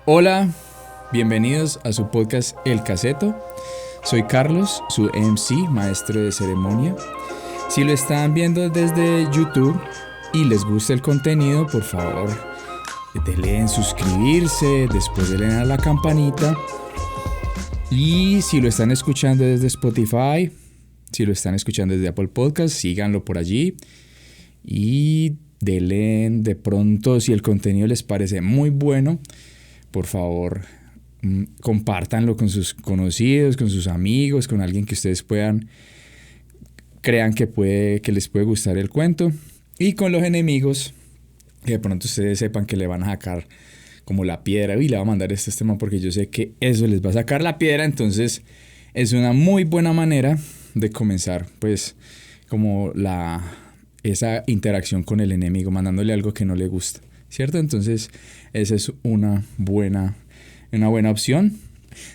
Hola, bienvenidos a su podcast El Caseto. Soy Carlos, su MC, maestro de ceremonia. Si lo están viendo desde YouTube y les gusta el contenido, por favor, denle en suscribirse, después denle a la campanita. Y si lo están escuchando desde Spotify, si lo están escuchando desde Apple Podcast, síganlo por allí. Y denle de pronto, si el contenido les parece muy bueno, por favor, compártanlo con sus conocidos, con sus amigos, con alguien que ustedes crean que les puede gustar el cuento. Y con los enemigos, que de pronto ustedes sepan que le van a sacar como la piedra. Y le va a mandar este tema porque yo sé que eso les va a sacar la piedra. Entonces es una muy buena manera de comenzar, pues, como esa interacción con el enemigo, mandándole algo que no le gusta, ¿cierto? Entonces esa es una buena opción.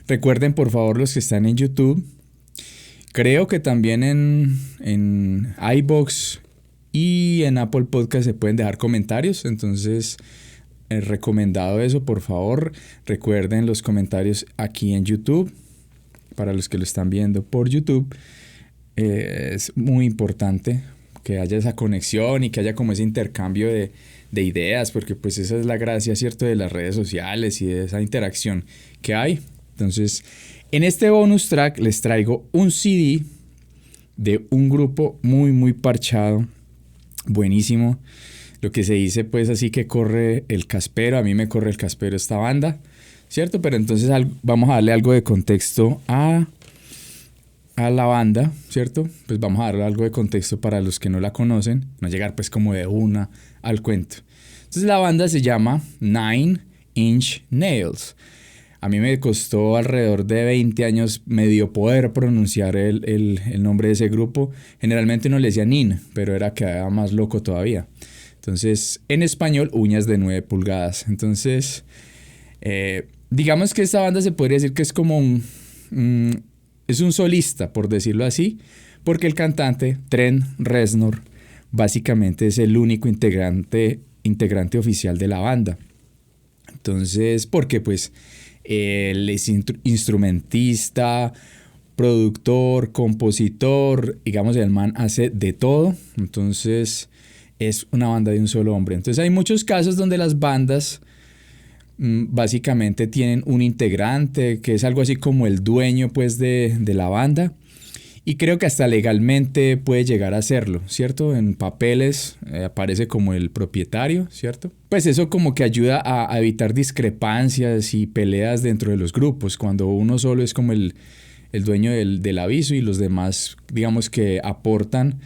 Recuerden, por favor, los que están en YouTube, creo que también en iVoox y en Apple Podcast se pueden dejar comentarios. Entonces, recomendado eso, por favor. Recuerden los comentarios aquí en YouTube. Para los que lo están viendo por YouTube, es muy importante que haya esa conexión y que haya como ese intercambio de ideas, porque pues esa es la gracia, ¿cierto?, de las redes sociales y de esa interacción que hay. Entonces, en este bonus track les traigo un CD de un grupo muy parchado, buenísimo. Lo que se dice pues así que corre el caspero, a mí me corre el caspero esta banda, ¿cierto? Pero entonces vamos a darle algo de contexto a la banda, ¿cierto? Pues vamos a darle algo de contexto para los que no la conocen, no llegar pues como de una al cuento. Entonces la banda se llama Nine Inch Nails. A mí me costó alrededor de 20 años medio poder pronunciar el nombre de ese grupo. Generalmente uno le decía Nin, pero quedaba más loco todavía. Entonces, en español, uñas de 9 pulgadas. Entonces, digamos que esta banda se podría decir que es como es un solista, por decirlo así, porque el cantante, Trent Reznor, básicamente es el único integrante oficial de la banda. Entonces, porque pues él es instrumentista, productor, compositor, digamos, el man hace de todo. Entonces, es una banda de un solo hombre. Entonces, hay muchos casos donde las bandas básicamente tienen un integrante que es algo así como el dueño pues de la banda, y creo que hasta legalmente puede llegar a serlo, ¿cierto? En papeles aparece como el propietario, ¿cierto? Pues eso como que ayuda a evitar discrepancias y peleas dentro de los grupos, cuando uno solo es como el dueño del aviso y los demás digamos que aportan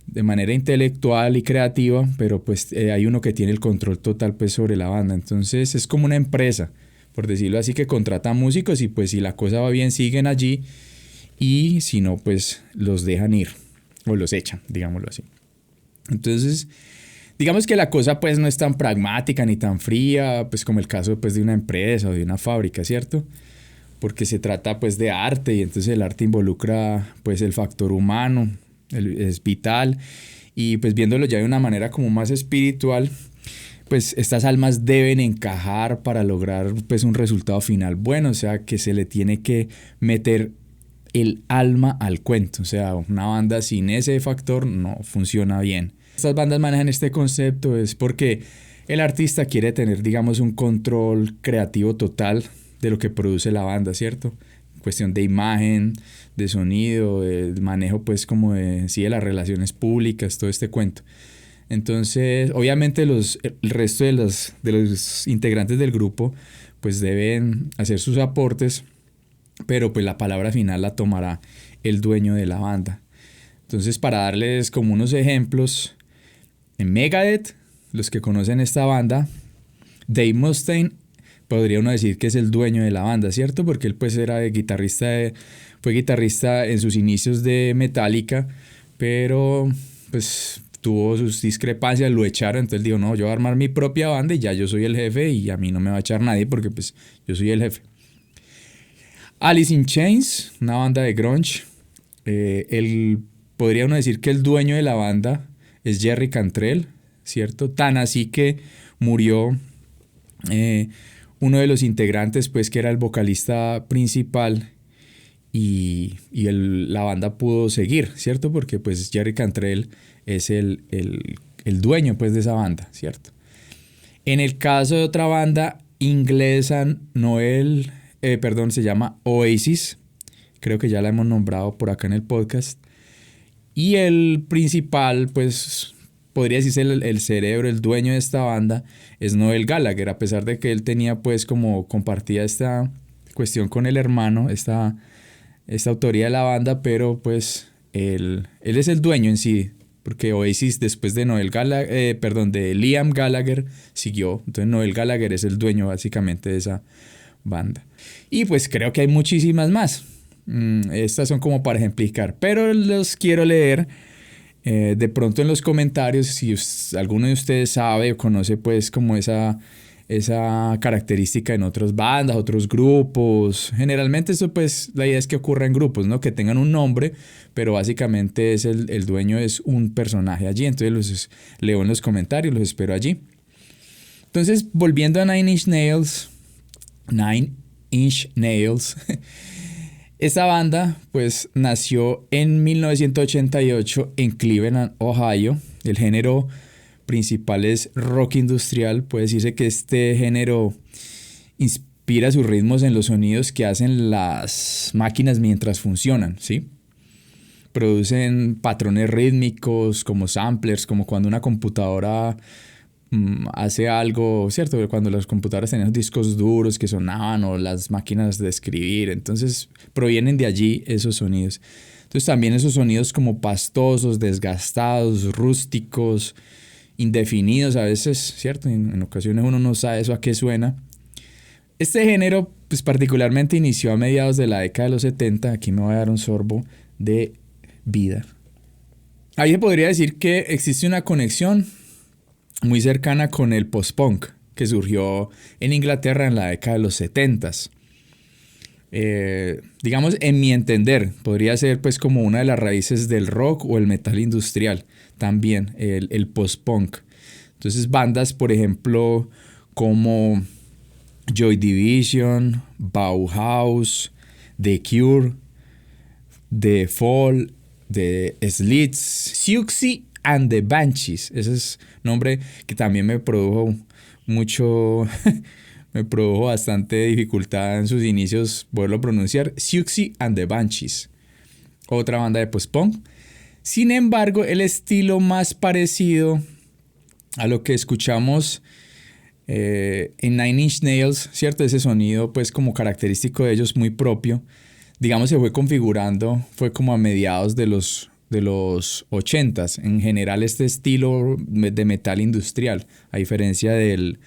de manera intelectual y creativa, pero pues hay uno que tiene el control total pues sobre la banda. Entonces es como una empresa, por decirlo así, que contrata músicos y pues si la cosa va bien siguen allí, y si no pues los dejan ir o los echan, digámoslo así. Entonces digamos que la cosa pues no es tan pragmática ni tan fría pues como el caso pues de una empresa o de una fábrica, ¿cierto? Porque se trata pues de arte, y entonces el arte involucra pues el factor humano, es vital, y pues viéndolo ya de una manera como más espiritual, pues estas almas deben encajar para lograr pues un resultado final bueno. O sea que se le tiene que meter el alma al cuento. O sea, una banda sin ese factor no funciona bien. Estas bandas manejan este concepto es porque el artista quiere tener, digamos, un control creativo total de lo que produce la banda, ¿cierto? Cuestión de imagen, de sonido, de manejo pues como de las relaciones públicas, todo este cuento. Entonces, obviamente el resto de los integrantes del grupo pues deben hacer sus aportes, pero pues la palabra final la tomará el dueño de la banda. Entonces, para darles como unos ejemplos, en Megadeth, los que conocen esta banda, Dave Mustaine podría uno decir que es el dueño de la banda, ¿cierto? Porque él pues era fue guitarrista en sus inicios de Metallica, pero pues tuvo sus discrepancias, lo echaron, entonces él dijo, no, yo voy a armar mi propia banda y ya yo soy el jefe y a mí no me va a echar nadie porque pues yo soy el jefe. Alice in Chains, una banda de grunge, podría uno decir que el dueño de la banda es Jerry Cantrell, ¿cierto? Tan así que murió uno de los integrantes, pues que era el vocalista principal, y la banda pudo seguir, ¿cierto? Porque pues Jerry Cantrell es el dueño pues de esa banda, ¿cierto? En el caso de otra banda inglesa, se llama Oasis, creo que ya la hemos nombrado por acá en el podcast, y el principal, pues podría decirse el cerebro, el dueño de esta banda, es Noel Gallagher, a pesar de que él tenía pues como compartía esta cuestión con el hermano, esta autoría de la banda, pero pues él es el dueño en sí, porque Oasis después de de Liam Gallagher siguió, entonces Noel Gallagher es el dueño básicamente de esa banda. Y pues creo que hay muchísimas más, estas son como para ejemplificar, pero los quiero leer de pronto en los comentarios si alguno de ustedes sabe o conoce pues como esa característica en otras bandas, otros grupos. Generalmente eso pues la idea es que ocurra en grupos, ¿no? Que tengan un nombre, pero básicamente es el dueño es un personaje allí. Entonces los leo en los comentarios, los espero allí. Entonces, volviendo a Nine Inch Nails, esta banda pues nació en 1988 en Cleveland, Ohio. El género principal es rock industrial. Puede decirse que este género inspira sus ritmos en los sonidos que hacen las máquinas mientras funcionan, ¿sí? Producen patrones rítmicos como samplers, como cuando una computadora hace algo, ¿cierto? Cuando las computadoras tenían discos duros que sonaban, o las máquinas de escribir. Entonces provienen de allí esos sonidos. Entonces también esos sonidos como pastosos, desgastados, rústicos, indefinidos a veces, ¿cierto? En ocasiones uno no sabe eso a qué suena. Este género pues particularmente inició a mediados de la década de los 70. Aquí me voy a dar un sorbo de vida. Ahí se podría decir que existe una conexión muy cercana con el post-punk que surgió en Inglaterra en la década de los 70s. Digamos, en mi entender, podría ser pues como una de las raíces del rock o el metal industrial, también el post-punk. Entonces bandas, por ejemplo, como Joy Division, Bauhaus, The Cure, The Fall, The Slits, Siouxsie and the Banshees. Ese es nombre que también me produjo mucho me produjo bastante dificultad en sus inicios poderlo pronunciar. Siouxsie and the Banshees, otra banda de post-punk. Sin embargo, el estilo más parecido a lo que escuchamos en Nine Inch Nails, ¿cierto? Ese sonido pues como característico de ellos, muy propio, digamos, se fue configurando, fue como a mediados de los 80s. En general este estilo de metal industrial, a diferencia del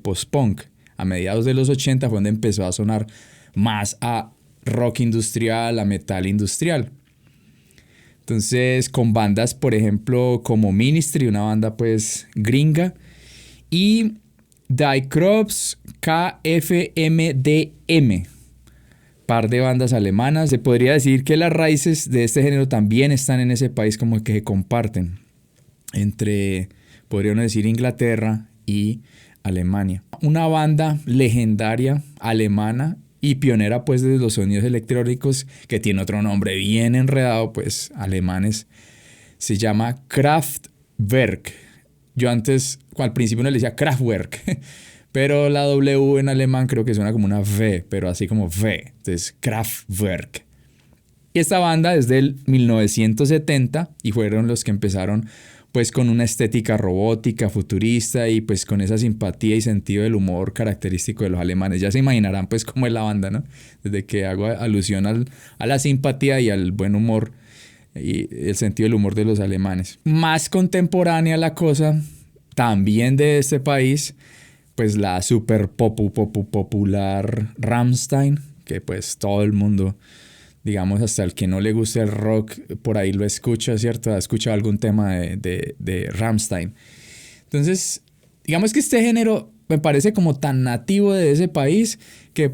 post-punk, a mediados de los 80 fue donde empezó a sonar más a rock industrial, a metal industrial. Entonces con bandas por ejemplo como Ministry, una banda pues gringa, y Die Krupps, KFMDM, par de bandas alemanas. Se podría decir que las raíces de este género también están en ese país, como que se comparten entre, podríamos decir, Inglaterra y Alemania. Una banda legendaria alemana y pionera pues de los sonidos electrónicos, que tiene otro nombre bien enredado pues alemanes, se llama Kraftwerk. Yo antes al principio no le decía Kraftwerk, pero la W en alemán creo que suena como una V, pero así como V, entonces Kraftwerk. Y esta banda es del 1970 y fueron los que empezaron pues con una estética robótica, futurista, y pues con esa simpatía y sentido del humor característico de los alemanes. Ya se imaginarán pues cómo es la banda, ¿no? Desde que hago alusión a la simpatía y al buen humor y el sentido del humor de los alemanes. Más contemporánea la cosa, también de este país, pues la super popular Rammstein, que pues todo el mundo, digamos, hasta el que no le guste el rock, por ahí lo escucha, ¿cierto? Ha escuchado algún tema de Rammstein. Entonces, digamos que este género me parece como tan nativo de ese país que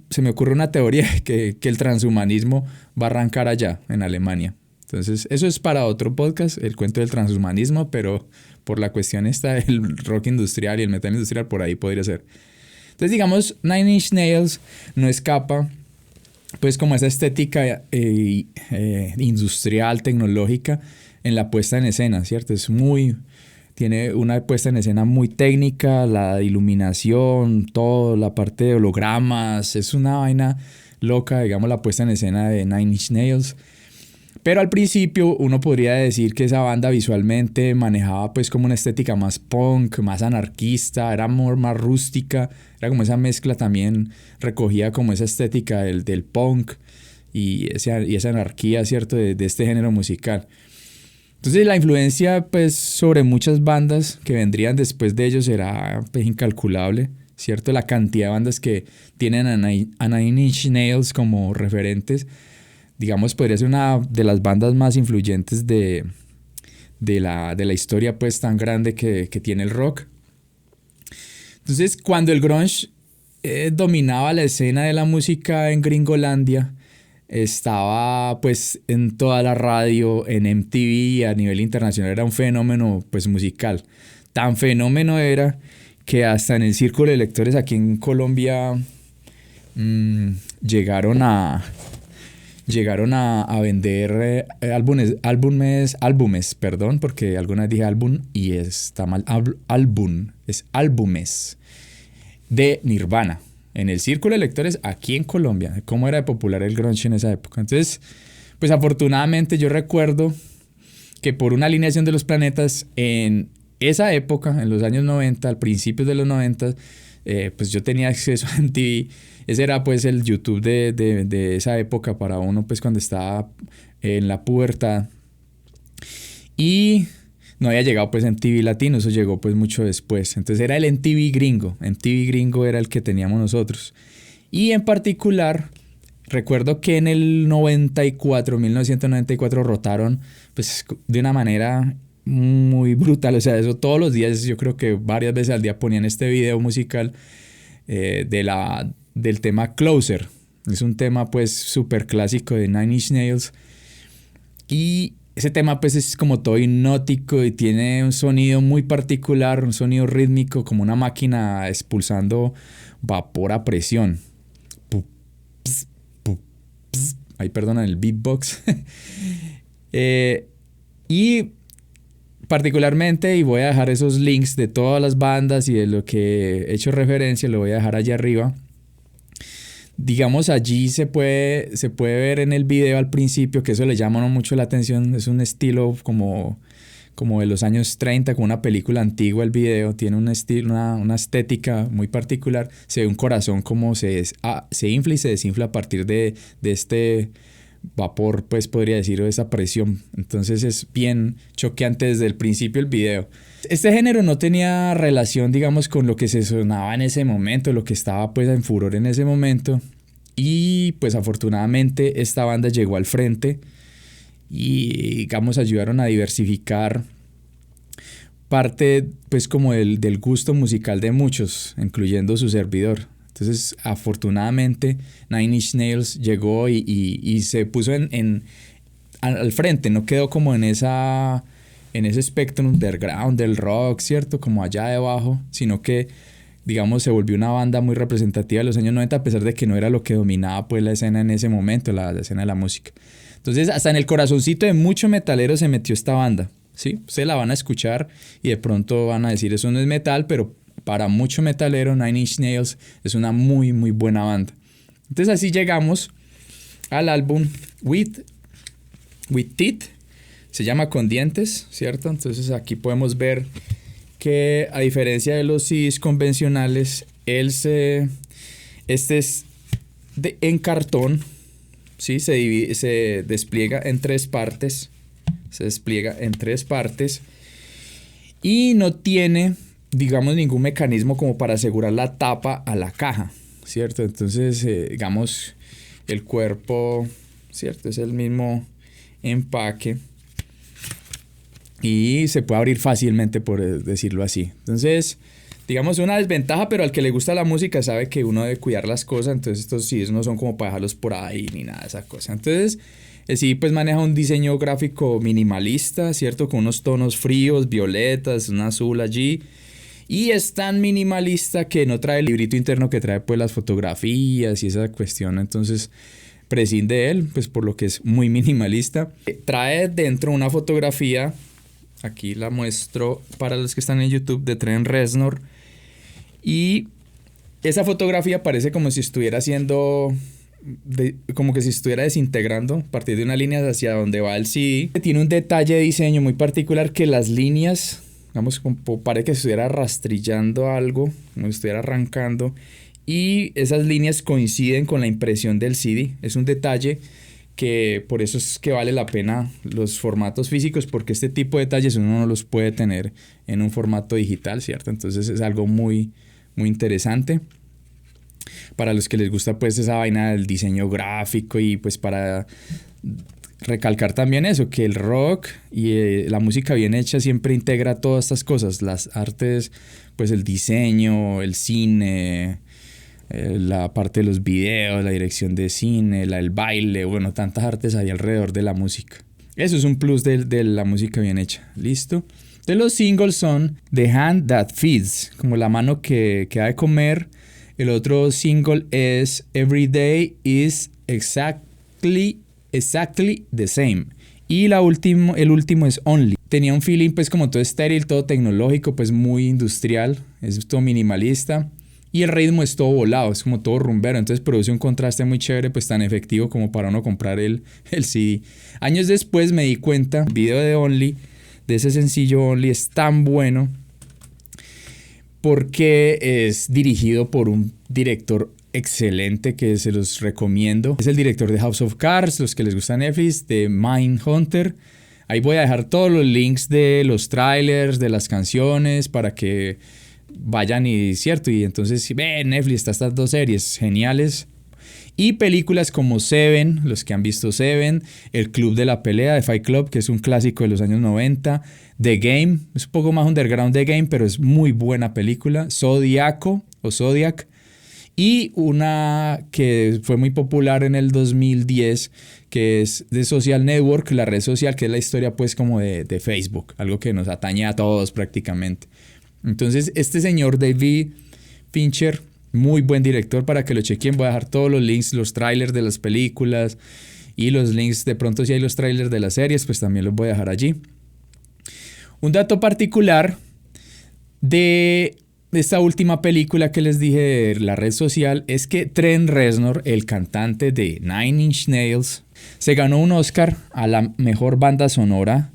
se me ocurre una teoría que el transhumanismo va a arrancar allá, en Alemania. Entonces, eso es para otro podcast, el cuento del transhumanismo, pero por la cuestión esta del rock industrial y el metal industrial, por ahí podría ser. Entonces, digamos, Nine Inch Nails no escapa, pues, como esa estética industrial, tecnológica en la puesta en escena, ¿cierto? Tiene una puesta en escena muy técnica, la iluminación, todo, la parte de hologramas, es una vaina loca, digamos, la puesta en escena de Nine Inch Nails. Pero al principio uno podría decir que esa banda visualmente manejaba pues como una estética más punk, más anarquista, era más rústica, era como esa mezcla también, recogía como esa estética del punk y esa anarquía, ¿cierto?, de este género musical. Entonces la influencia pues sobre muchas bandas que vendrían después de ellos era pues incalculable, ¿cierto? La cantidad de bandas que tienen a Nine Inch Nails como referentes, digamos, podría ser una de las bandas más influyentes de la historia pues tan grande que tiene el rock. Entonces, cuando el grunge dominaba la escena de la música en Gringolandia, estaba pues en toda la radio, en MTV, a nivel internacional era un fenómeno pues musical. Tan fenómeno era que hasta en el círculo de lectores aquí en Colombia llegaron a vender álbumes, perdón, porque algunas dije álbum y está mal, es álbumes de Nirvana, en el círculo de lectores aquí en Colombia, cómo era de popular el grunge en esa época. Entonces, pues afortunadamente yo recuerdo que por una alineación de los planetas en esa época, en los años 90, al principio de los 90, pues yo tenía acceso a MTV. Ese era pues el YouTube de esa época para uno pues cuando estaba en la pubertad. Y no había llegado pues MTV Latino, eso llegó pues mucho después. Entonces era el MTV gringo. MTV gringo era el que teníamos nosotros. Y en particular, recuerdo que en el 1994 rotaron pues de una manera muy brutal. O sea, eso todos los días, yo creo que varias veces al día ponían este video musical del tema Closer. Es un tema pues súper clásico de Nine Inch Nails. Y ese tema pues es como todo hipnótico y tiene un sonido muy particular, un sonido rítmico como una máquina expulsando vapor a presión. Ahí perdonan el beatbox. Y particularmente, y voy a dejar esos links de todas las bandas y de lo que he hecho referencia, lo voy a dejar allá arriba. Digamos, allí se puede ver en el video al principio, que eso le llama mucho la atención. Es un estilo como de los años 30, como una película antigua. El video tiene un estilo, una estética muy particular. Se ve un corazón como se infla y se desinfla a partir de este vapor, pues podría decir, o esa presión. Entonces es bien choqueante desde el principio el video. Este género no tenía relación, digamos, con lo que se sonaba en ese momento, lo que estaba pues en furor en ese momento. Y pues afortunadamente esta banda llegó al frente y, digamos, ayudaron a diversificar parte pues como del gusto musical de muchos, incluyendo su servidor. Entonces, afortunadamente, Nine Inch Nails llegó y se puso al frente, no quedó como en ese espectro underground del rock, ¿cierto? Como allá debajo, sino que, digamos, se volvió una banda muy representativa de los años 90, a pesar de que no era lo que dominaba pues la escena en ese momento, la escena de la música. Entonces, hasta en el corazoncito de muchos metaleros se metió esta banda, ¿sí? Ustedes la van a escuchar y de pronto van a decir, eso no es metal, pero para mucho metalero, Nine Inch Nails es una muy, muy buena banda. Entonces así llegamos al álbum With Teeth. Se llama Con Dientes, ¿cierto? Entonces aquí podemos ver que, a diferencia de los CDs convencionales, este es en cartón, ¿sí? Se despliega en tres partes. Y no tiene, digamos, ningún mecanismo como para asegurar la tapa a la caja, ¿cierto? Entonces, digamos, el cuerpo, ¿cierto? Es el mismo empaque y se puede abrir fácilmente, por decirlo así. Entonces, digamos, una desventaja, pero al que le gusta la música sabe que uno debe cuidar las cosas. Entonces, estos CDs no son como para dejarlos por ahí ni nada de esa cosa. Entonces, el CD pues maneja un diseño gráfico minimalista, ¿cierto? Con unos tonos fríos, violetas, un azul allí. Y es tan minimalista que no trae el librito interno que trae pues las fotografías y esa cuestión. Entonces prescinde de él, pues por lo que es muy minimalista. Trae dentro una fotografía, aquí la muestro para los que están en YouTube, de Trent Reznor. Y esa fotografía parece como si estuviera haciendo... como que si estuviera desintegrando a partir de una línea hacia donde va el CD. Tiene un detalle de diseño muy particular, que las líneas, digamos, como parece que estuviera rastrillando algo, como si estuviera arrancando, y esas líneas coinciden con la impresión del CD. Es un detalle que por eso es que vale la pena los formatos físicos, porque este tipo de detalles uno no los puede tener en un formato digital, ¿cierto? Entonces es algo muy, muy interesante para los que les gusta pues esa vaina del diseño gráfico, y pues para recalcar también eso, que el rock y la música bien hecha siempre integra todas estas cosas, las artes, pues el diseño, el cine, la parte de los videos, la dirección de cine, el baile, bueno, tantas artes hay alrededor de la música. Eso es un plus de la música bien hecha. ¿Listo? De los singles son The Hand That Feeds, como la mano que ha de comer. El otro single es Every Day Is Exactly the Same. Y el último es Only. Tenía un feeling pues como todo estéril, todo tecnológico, pues muy industrial, es todo minimalista. Y el ritmo es todo volado, es como todo rumbero. Entonces produce un contraste muy chévere, pues tan efectivo como para uno comprar el CD. Años después me di cuenta, el video de Only, de ese sencillo Only, es tan bueno porque es dirigido por un director excelente que se los recomiendo. Es el director de House of Cards, los que les gusta Netflix, de Mindhunter. Ahí voy a dejar todos los links de los trailers, de las canciones, para que vayan y entonces si ven Netflix, está estas dos series geniales. Y películas como Seven, los que han visto Seven, El Club de la Pelea de Fight Club, que es un clásico de los años 90, The Game, es un poco más underground The Game, pero es muy buena película, Zodiac, y una que fue muy popular en el 2010, que es The Social Network, la red social, que es la historia pues como de Facebook, algo que nos atañe a todos prácticamente. Entonces este señor David Fincher, muy buen director, para que lo chequen. Voy a dejar todos los links, los trailers de las películas y los links, de pronto si hay los trailers de las series, pues también los voy a dejar allí. Un dato particular de esta última película que les dije de la red social es que Trent Reznor, el cantante de Nine Inch Nails, se ganó un Oscar a la mejor banda sonora,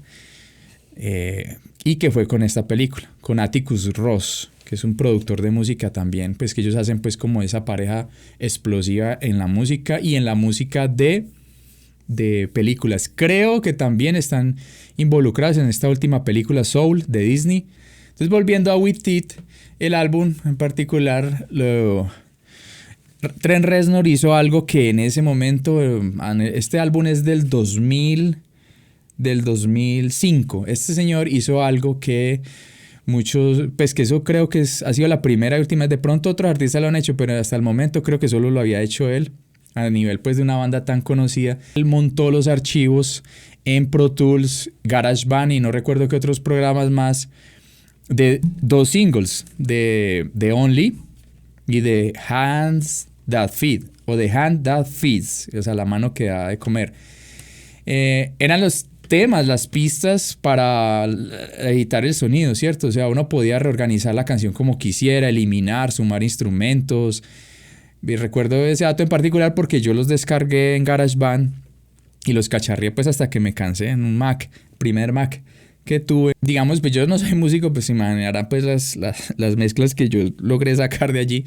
y que fue con esta película, con Atticus Ross, que es un productor de música también, pues que ellos hacen pues como esa pareja explosiva en la música y en la música de películas. Creo que también están involucrados en esta última película Soul de Disney. Entonces, volviendo a With It, el álbum en particular, Trent Reznor hizo algo que en ese momento, este álbum es del 2005. Este señor hizo algo que muchos, pues que eso creo que ha sido la primera y última. De pronto otros artistas lo han hecho, pero hasta el momento creo que solo lo había hecho él, a nivel pues de una banda tan conocida. Él montó los archivos en Pro Tools, GarageBand y no recuerdo qué otros programas más, de dos singles, de Only y de Hands That Feed, o de Hand That Feeds, o sea, la mano que da de comer. Eran los temas, las pistas para editar el sonido, ¿cierto? O sea, uno podía reorganizar la canción como quisiera, eliminar, sumar instrumentos. Y recuerdo ese dato en particular porque yo los descargué en GarageBand y los cacharrié pues hasta que me cansé en un Mac, primer Mac que tuve. Digamos, pues yo no soy músico, pues se imaginarán pues las mezclas que yo logré sacar de allí.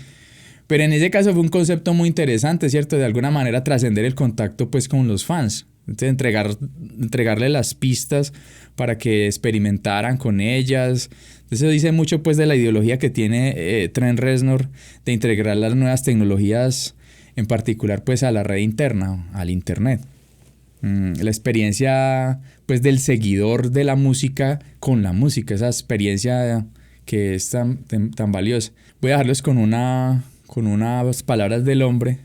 Pero en ese caso fue un concepto muy interesante, ¿cierto? De alguna manera trascender el contacto pues con los fans. Entonces entregarle las pistas para que experimentaran con ellas. Eso dice mucho pues de la ideología que tiene Trent Reznor de integrar las nuevas tecnologías, en particular pues a la red interna, al internet. La experiencia pues del seguidor de la música con la música, esa experiencia que es tan valiosa. Voy a dejarlos con unas palabras del hombre,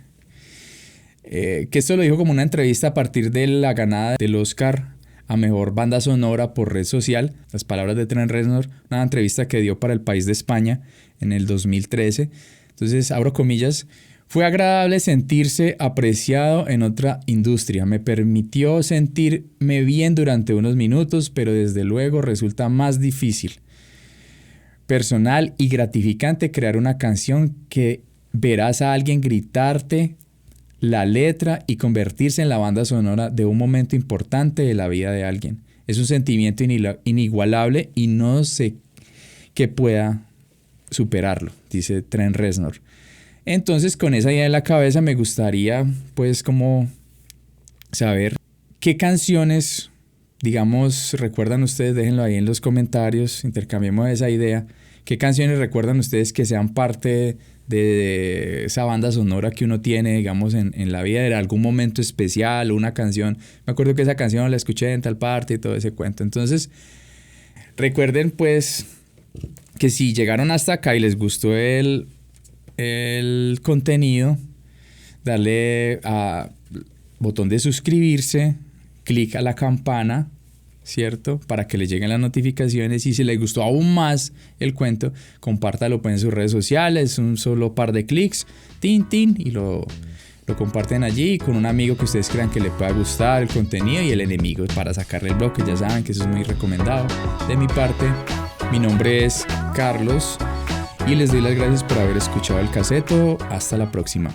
que esto lo dijo como una entrevista a partir de la ganada del Oscar a mejor banda sonora por red social, las palabras de Trent Reznor, una entrevista que dio para El País de España en el 2013. Entonces, abro comillas, fue agradable sentirse apreciado en otra industria. Me permitió sentirme bien durante unos minutos, pero desde luego resulta más difícil, personal y gratificante crear una canción que verás a alguien gritarte la letra y convertirse en la banda sonora de un momento importante de la vida de alguien. Es un sentimiento inigualable y no sé qué pueda superarlo, dice Trent Reznor. Entonces, con esa idea en la cabeza me gustaría pues como saber qué canciones, digamos, recuerdan ustedes, déjenlo ahí en los comentarios, intercambiemos esa idea. ¿Qué canciones recuerdan ustedes que sean parte de esa banda sonora que uno tiene, digamos, en la vida, de algún momento especial o una canción? Me acuerdo que esa canción la escuché en tal parte y todo ese cuento. Entonces, recuerden pues que si llegaron hasta acá y les gustó el contenido, darle a botón de suscribirse, clic a la campana, ¿cierto? Para que les lleguen las notificaciones, y si les gustó aún más el cuento, compártalo pues en sus redes sociales, un solo par de clics, tin, y lo comparten allí con un amigo que ustedes crean que le pueda gustar el contenido, y el enemigo para sacarle el bloque, ya saben que eso es muy recomendado. De mi parte, mi nombre es Carlos y les doy las gracias por haber escuchado el caseto. Hasta la próxima.